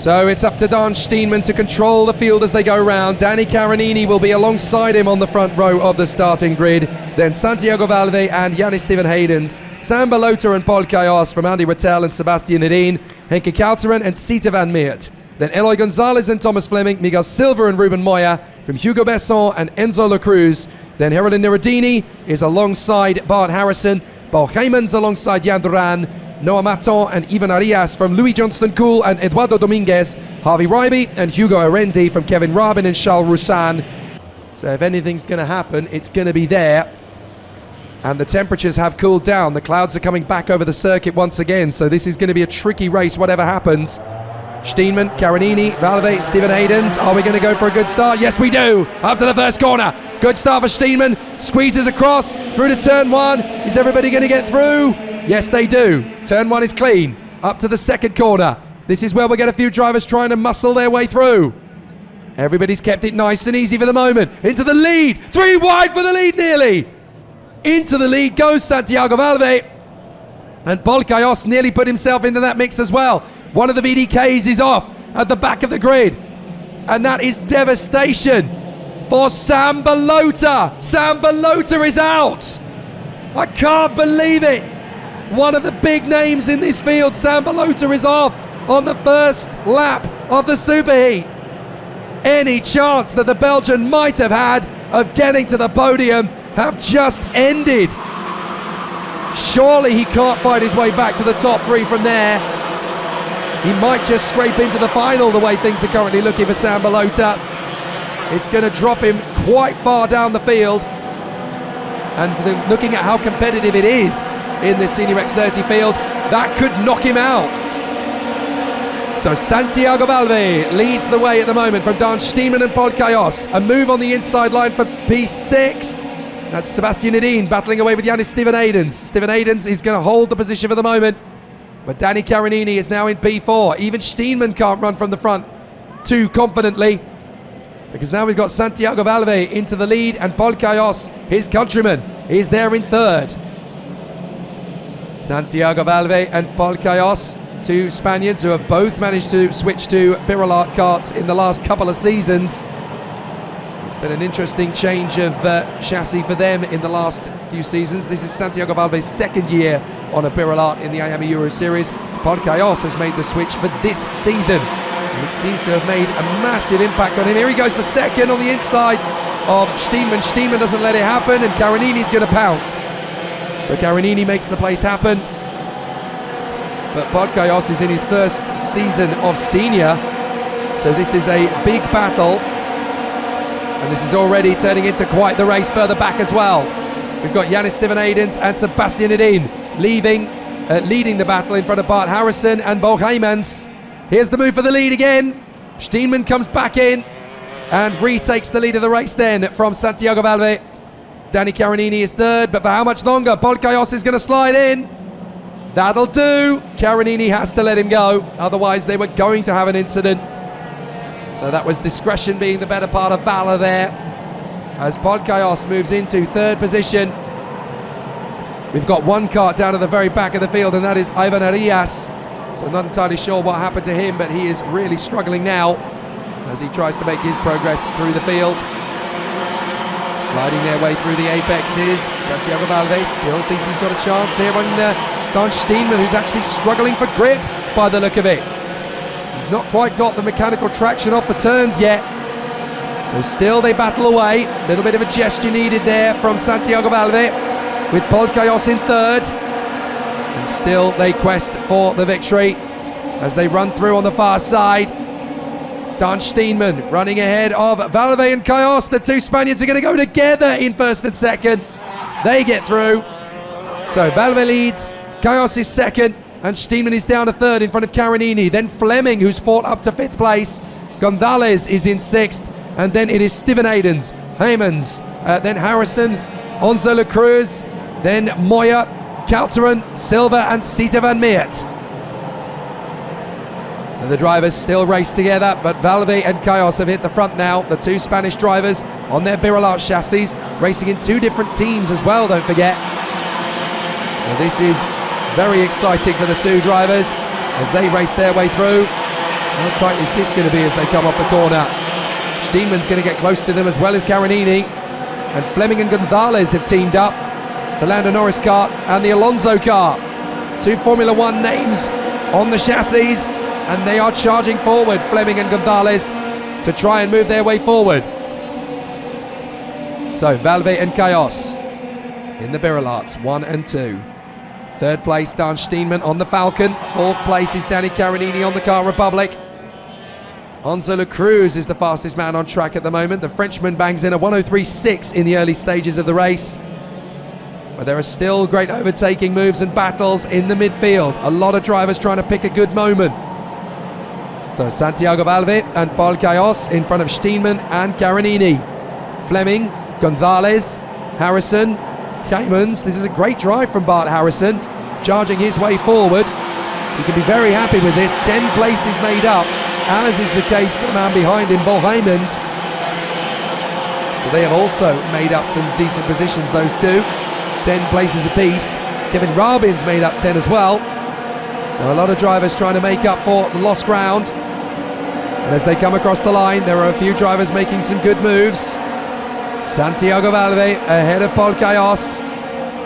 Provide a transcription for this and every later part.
So it's up to Dan Steenman to control the field as they go round. Danny Caronini will be alongside him on the front row of the starting grid. Then Santiago Valve and Yannis Steven Haydens. Sam Balota and Paul Kajos from Andy Rattel and Sebastian Hedin. Henke Kalteren and Sita van Meert. Then Eloy Gonzalez and Thomas Fleming. Miguel Silva and Ruben Moya from Hugo Besson and Enzo La Cruz. Then Herolin Nirodini is alongside Bart Harrison. Paul Heymans alongside Jan Duran. Noah Maton and Ivan Arias from Louis Johnston-Cool and Eduardo Dominguez, Harvey Ryby and Hugo Arendi from Kevin Rabin and Charles Roussan. So if anything's going to happen, it's going to be there. And the temperatures have cooled down. The clouds are coming back over the circuit once again, so this is going to be a tricky race, whatever happens. Steenman, Caronini, Valve, Steven Haydens. Are we going to go for a good start? Yes, we do. Up to the first corner. Good start for Steenman. Squeezes across through to turn one. Is everybody going to get through? Yes, they do. Turn one is clean. Up to the second corner. This is where we'll get a few drivers trying to muscle their way through. Everybody's kept it nice and easy for the moment. Into the lead. 3 wide for the lead nearly. Into the lead goes Santiago Valve. And Paul Kajos nearly put himself into that mix as well. One of the VDKs is off at the back of the grid. And that is devastation for Sam Balota. Sam Balota is out. I can't believe it. One of the big names in this field, Sam Balota, is off on the first lap of the Superheat. Any chance that the Belgian might have had of getting to the podium have just ended. Surely he can't fight his way back to the top 3 from there. He might just scrape into the final the way things are currently looking for Sam Balota. It's going to drop him quite far down the field. And looking at how competitive it is in this Senior X30 field, that could knock him out. So Santiago Valve leads the way at the moment from Dan Steenman and Paul Kajos. A move on the inside line for P6. That's Sebastian Hedin battling away with Yannis Steven Haydens. Steven Haydens is going to hold the position for the moment. But Danny Caronini is now in P4. Even Steenman can't run from the front too confidently, because now we've got Santiago Valve into the lead, and Paul Kajos, his countryman, is there in third. Santiago Valve and Paul Kajos, 2 Spaniards who have both managed to switch to Birolart karts in the last couple of seasons. It's been an interesting change of chassis for them in the last few seasons. This is Santiago Valve's second year on a Birolart in the IAME Euro Series. Paul Kajos has made the switch for this season, and it seems to have made a massive impact on him. Here he goes for second on the inside of Steenman. Steenman doesn't let it happen, and Caronini's going to pounce. So Caronini makes the place happen. But Paul Kajos is in his first season of senior, so this is a big battle. And this is already turning into quite the race further back as well. We've got Yannis Steven Haydens and Sebastian Hedin leading the battle in front of Bart Harrison and Bo Heymans. Here's the move for the lead again. Steenman comes back in and retakes the lead of the race then from Santiago Valve. Danny Caronini is third, but for how much longer? Paul Kajos is going to slide in. That'll do. Caronini has to let him go, otherwise they were going to have an incident. So that was discretion being the better part of valor there, as Paul Kajos moves into third position. We've got one kart down at the very back of the field, and that is Ivan Arias. So not entirely sure what happened to him, but he is really struggling now as he tries to make his progress through the field. Sliding their way through the apexes. Santiago Valve still thinks he's got a chance here on Dan Steenman, who's actually struggling for grip by the look of it. He's not quite got the mechanical traction off the turns yet. So still they battle away. A little bit of a gesture needed there from Santiago Valve, with Paul Kajos in third. And still they quest for the victory as they run through on the far side. Dan Steenman running ahead of Valve and Kajos. The 2 Spaniards are going to go together in first and second. They get through. So Valve leads, Kajos is second, and Steenman is down to third in front of Caronini. Then Fleming, who's fought up to 5th place. Gonzalez is in 6th, and then it is Steven Haydens, Heymans, then Harrison, Enzo La Cruz, then Moya, Kalteren, Silva and Sita van Meert. So the drivers still race together, but Valve and Kajos have hit the front now. The 2 Spanish drivers on their Birolart chassis, racing in 2 different teams as well, don't forget. So this is very exciting for the 2 drivers as they race their way through. How tight is this going to be as they come off the corner? Steenman's going to get close to them as well as Carinini. And Fleming and Gonzalez have teamed up. The Lando Norris kart and the Alonso kart. Two Formula One names on the chassis, and they are charging forward, Fleming and Gonzalez, to try and move their way forward. So Valve and Chaos in the Birolats, 1 and 2. Third place, Dan Steenman on the Falcon. Fourth place is Danny Carinini on the Kart Republic. Enzo Le Cruz is the fastest man on track at the moment. The Frenchman bangs in a 1:03.6 in the early stages of the race. But there are still great overtaking moves and battles in the midfield. A lot of drivers trying to pick a good moment. So Santiago Valve and Paul Chaos in front of Steenman and Carinini. Fleming, Gonzalez, Harrison, Caymans. This is a great drive from Bart Harrison, charging his way forward. He can be very happy with this. 10 places made up, as is the case for the man behind him, Bo Heymans. So they have also made up some decent positions, those two. 10 places apiece. Kevin Rabin's made up 10 as well. So a lot of drivers trying to make up for the lost ground. And as they come across the line, there are a few drivers making some good moves. Santiago Valve ahead of Paul Chaos,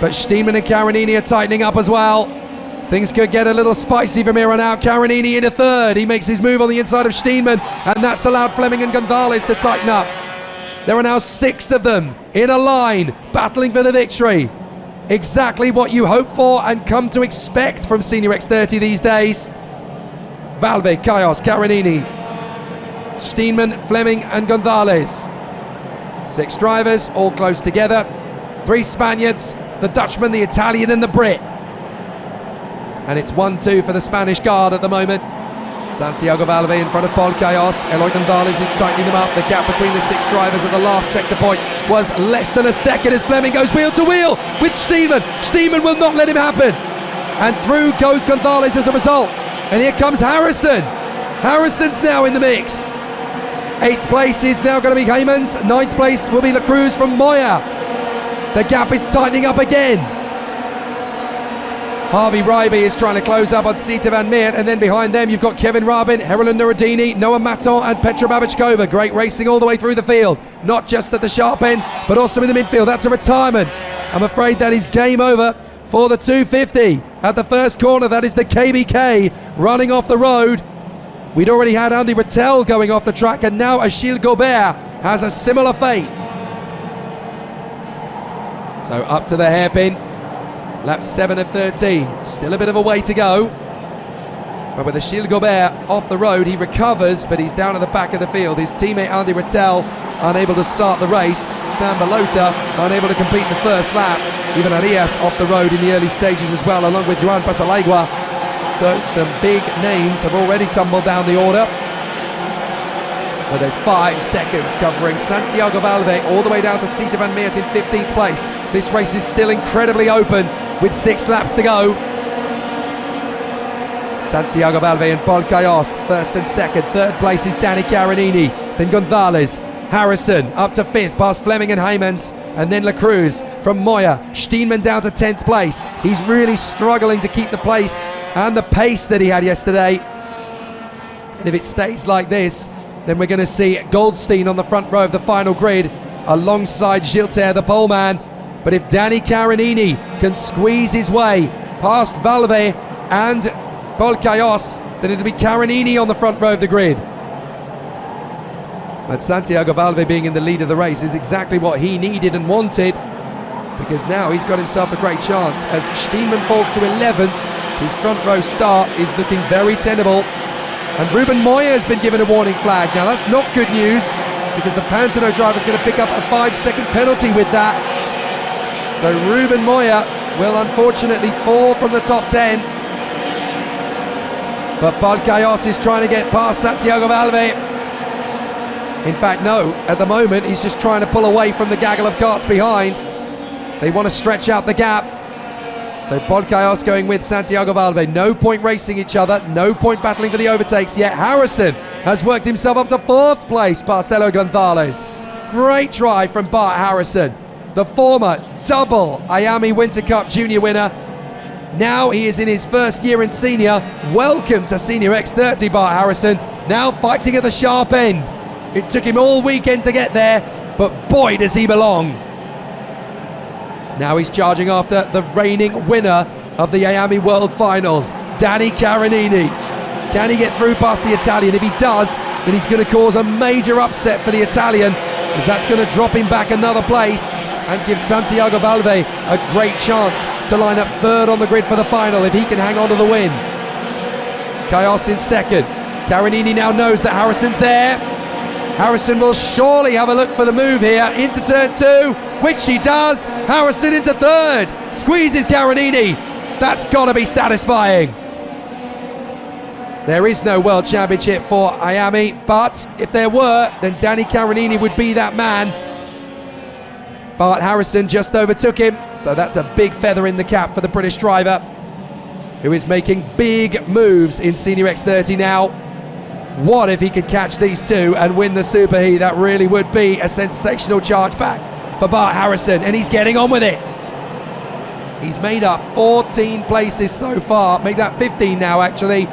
but Steenman and Carinini are tightening up as well. Things could get a little spicy from here on out. Carinini in a third. He makes his move on the inside of Steenman, and that's allowed Fleming and Gonzalez to tighten up. There are now 6 of them in a line, battling for the victory. Exactly what you hope for and come to expect from Senior X30 these days. Valve, Chaos, Carinini, Steenman, Fleming and Gonzalez. 6 drivers, all close together. 3 Spaniards, the Dutchman, the Italian and the Brit. And it's 1-2 for the Spanish guard at the moment. Santiago Valve in front of Paul Chaos. Eloy Gonzalez is tightening them up. The gap between the 6 drivers at the last sector point was less than a second as Fleming goes wheel to wheel with Steenman. Steenman will not let him happen. And through goes Gonzalez as a result. And here comes Harrison. Harrison's now in the mix. 8th place is now going to be Heymans. 9th place will be Le Cruz from Moya. The gap is tightening up again. Harvey Ryby is trying to close up on Sita Van Meert, and then behind them you've got Kevin Rabin, Herolin Nuruddini, Noah Maton and Petra Babichkova. Great racing all the way through the field, not just at the sharp end but also in the midfield. That's a retirement. I'm afraid that is game over for the 250 at the first corner. That is the KBK running off the road. We'd already had Andy Rattel going off the track, and now Achille Gobert has a similar fate. So up to the hairpin. Lap 7 of 13, still a bit of a way to go. But with Achille Gobert off the road, he recovers, but he's down at the back of the field. His teammate Andy Rattel unable to start the race. Sam Balota unable to complete the first lap. Even Arias off the road in the early stages as well, along with Juan Pasalegua. So some big names have already tumbled down the order. But there's 5 seconds covering Santiago Valve all the way down to Sita Van Meert in 15th place. This race is still incredibly open with 6 laps to go. Santiago Valve and Paul Chaos, 1st and 2nd. 3rd place is Danny Carinini, then Gonzalez, Harrison up to 5th past Fleming and Heymans, and then Le Cruz from Moya. Steenman down to 10th place. He's really struggling to keep the place and the pace that he had yesterday. And if it stays like this, then we're going to see Goldstein on the front row of the final grid alongside Gilter, the pole man. But if Danny Carinini can squeeze his way past Valve and Paul Chaos, then it'll be Carinini on the front row of the grid. But Santiago Valve being in the lead of the race is exactly what he needed and wanted, because now he's got himself a great chance as Steenman falls to 11th. His front row start is looking very tenable. And Ruben Moya has been given a warning flag. Now that's not good news, because the Pantano driver is going to pick up a 5-second penalty with that. So Ruben Moya will unfortunately fall from the top 10. But Paul Chaos is trying to get past Santiago Valve. In fact, no, at the moment he's just trying to pull away from the gaggle of karts behind. They want to stretch out the gap. So Paul Chaos going with Santiago Valve. No point racing each other, no point battling for the overtakes yet. Harrison has worked himself up to 4th place past Eloy Gonzalez. Great drive from Bart Harrison, the former double IAME Winter Cup junior winner. Now he is in his first year in senior. Welcome to Senior X30, Bart Harrison. Now fighting at the sharp end. It took him all weekend to get there, but boy does he belong. Now he's charging after the reigning winner of the IAME World Finals, Danny Carinini. Can he get through past the Italian? If he does, then he's going to cause a major upset for the Italian, because that's going to drop him back another place and give Santiago Valverde a great chance to line up third on the grid for the final if he can hang on to the win. Chaos in second. Carinini now knows that Harrison's there. Harrison will surely have a look for the move here into turn 2, which he does. Harrison into third, squeezes Carinini. That's got to be satisfying. There is no World Championship for IAME, but if there were, then Danny Carinini would be that man. Bart Harrison just overtook him, so that's a big feather in the cap for the British driver, who is making big moves in Senior X30 now. What if he could catch these two and win the Superheat? That really would be a sensational charge back for Bart Harrison, and he's getting on with it. He's made up 14 places so far, make that 15 now actually.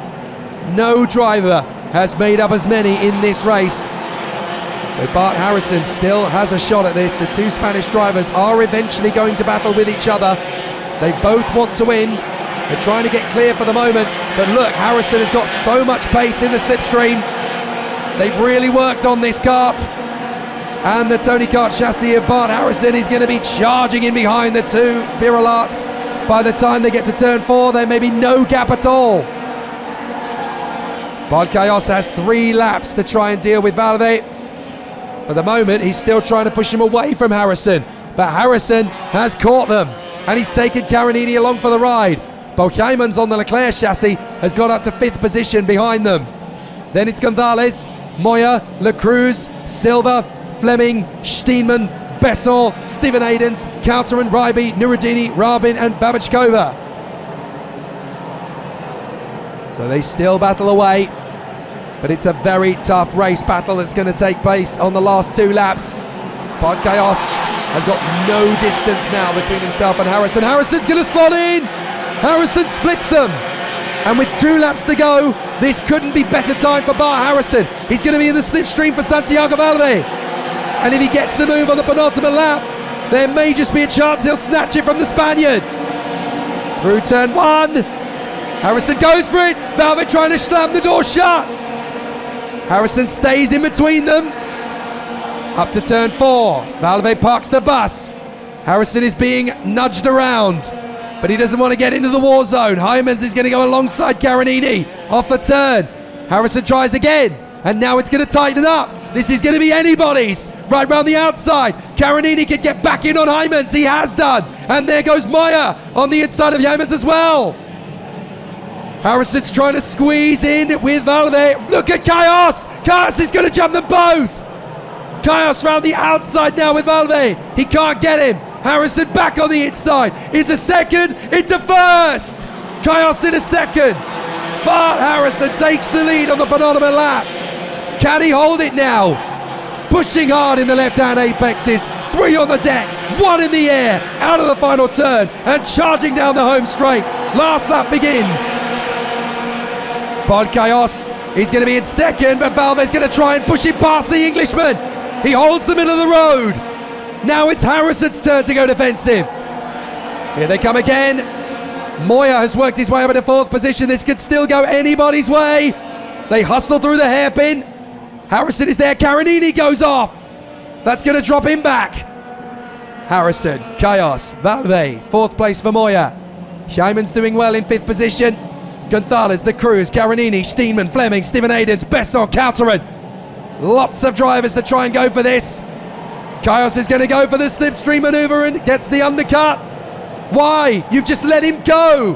No driver has made up as many in this race. So Bart Harrison still has a shot at this. The two Spanish drivers are eventually going to battle with each other. They both want to win. They're trying to get clear for the moment. But look, Harrison has got so much pace in the slipstream. They've really worked on this kart. And the Tony Kart chassis of Bart Harrison is going to be charging in behind the two Birolats. By the time they get to turn 4, there may be no gap at all. Balkayos has 3 laps to try and deal with Valverde. For the moment, he's still trying to push him away from Harrison, but Harrison has caught them, and he's taken Carinini along for the ride. Bohjaiman's on the Leclerc chassis has got up to 5th position behind them. Then it's Gonzalez, Moya, La Cruz, Silva, Fleming, Steenman, Besson, Stephen Aidens, Kauteran, Ryby, Nuruddini, Rabin, and Babachkova. So they still battle away, but it's a very tough race battle that's going to take place on the last 2 laps. Balkayos has got no distance now between himself and Harrison. Harrison's going to slot in. Harrison splits them. And with 2 laps to go, this couldn't be better time for Bart Harrison. He's going to be in the slipstream for Santiago Valverde. And if he gets the move on the penultimate lap, there may just be a chance he'll snatch it from the Spaniard. Through turn 1, Harrison goes for it. Valverde trying to slam the door shut. Harrison stays in between them. Up to turn 4, Valverde parks the bus. Harrison is being nudged around, but he doesn't want to get into the war zone. Hyemans is going to go alongside Carinini off the turn. Harrison tries again, and now it's going to tighten up. This is going to be anybody's. Right round the outside, Carinini could get back in on Hyemans. He has done, and there goes Moya on the inside of Hyemans as well. Harrison's trying to squeeze in with Valverde. Look at Chaos. Chaos is going to jump them both. Chaos round the outside now with Valverde. He can't get him. Harrison back on the inside. Into second, into first. Chaos in a second. Bart Harrison takes the lead on the penultimate lap. Can he hold it now? Pushing hard in the left-hand apexes. 3 on the deck, 1 in the air. Out of the final turn and charging down the home straight. Last lap begins. Balkayos, he's going to be in second, but Valverde's going to try and push him past the Englishman. He holds the middle of the road. Now it's Harrison's turn to go defensive. Here they come again. Moya has worked his way up into 4th position. This could still go anybody's way. They hustle through the hairpin. Harrison is there. Carinini goes off. That's going to drop him back. Harrison, Chaos, Valverde, 4th place for Moya. Hyemans doing well in 5th position. Gonzalez, the Cruz, Carinini, Steenman, Fleming, Stephen Aidens, Besson, Kauteran. Lots of drivers to try and go for this. Chaos is going to go for the slipstream maneuver and gets the undercut. Why? You've just let him go.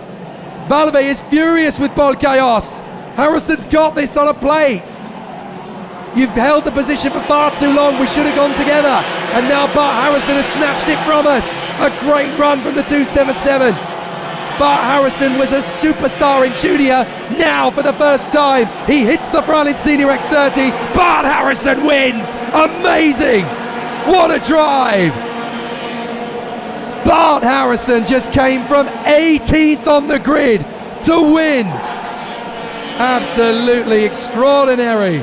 Valverde is furious with Balkayos. Harrison's got this on a plate. You've held the position for far too long. We should have gone together. And now Bart Harrison has snatched it from us. A great run from the 277. Bart Harrison was a superstar in junior. Now for the first time, he hits the front in Senior X30. Bart Harrison wins. Amazing. What a drive. Bart Harrison just came from 18th on the grid to win. Absolutely extraordinary.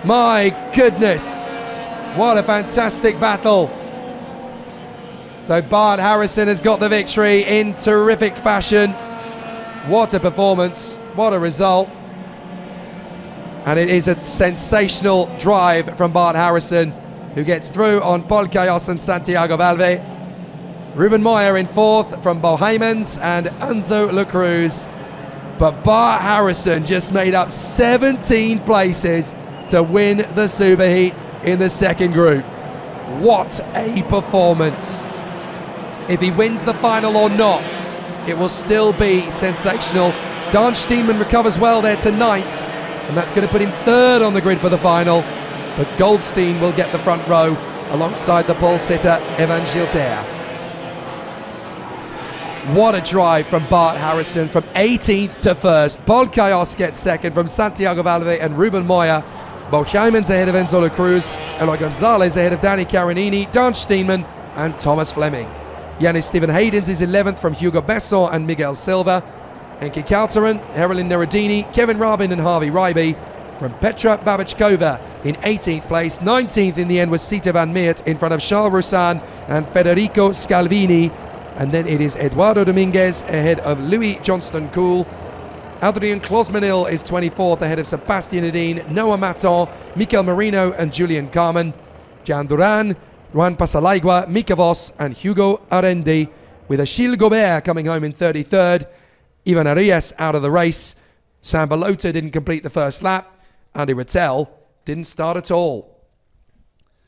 My goodness, what a fantastic battle. So Bart Harrison has got the victory in terrific fashion. What a performance, what a result. And it is a sensational drive from Bart Harrison, who gets through on Paul Cayos and Santiago Valve. Ruben Moya in fourth from Bohemans and Enzo La Cruz. But Bart Harrison just made up 17 places to win the Superheat in the second group. What a performance. If he wins the final or not, it will still be sensational. Dan Steenman recovers well there to 9th, and that's going to put him 3rd on the grid for the final. But Goldstein will get the front row alongside the pole sitter Evan Gilter. What a drive from Bart Harrison from 18th to 1st. Paul Cayos gets 2nd from Santiago Valve and Ruben Moya. Bohemans ahead of Enzo La Cruz. Eloy Gonzalez ahead of Danny Carinini, Dan Steenman and Thomas Fleming. Yanis Stephen Haydens is 11th from Hugo Besson and Miguel Silva. Enki Kalteren, Herolin Neradini, Kevin Rabin and Harvey Ryby. From Petra Babichkova in 18th place. 19th in the end was Sita van Meert in front of Charles Roussan and Federico Scalvini. And then it is Eduardo Dominguez ahead of Louis Johnston-Cool. Adrien Klosmanil is 24th ahead of Sebastian Hedin, Noah Maton, Mikel Marino and Julian Carmen. Jan Duran, Juan Pasalaigua, Mika Vos and Hugo Arendi, with Achille Gobert coming home in 33rd. Ivan Arias out of the race. Sam Balota didn't complete the first lap. Andy Rattel didn't start at all.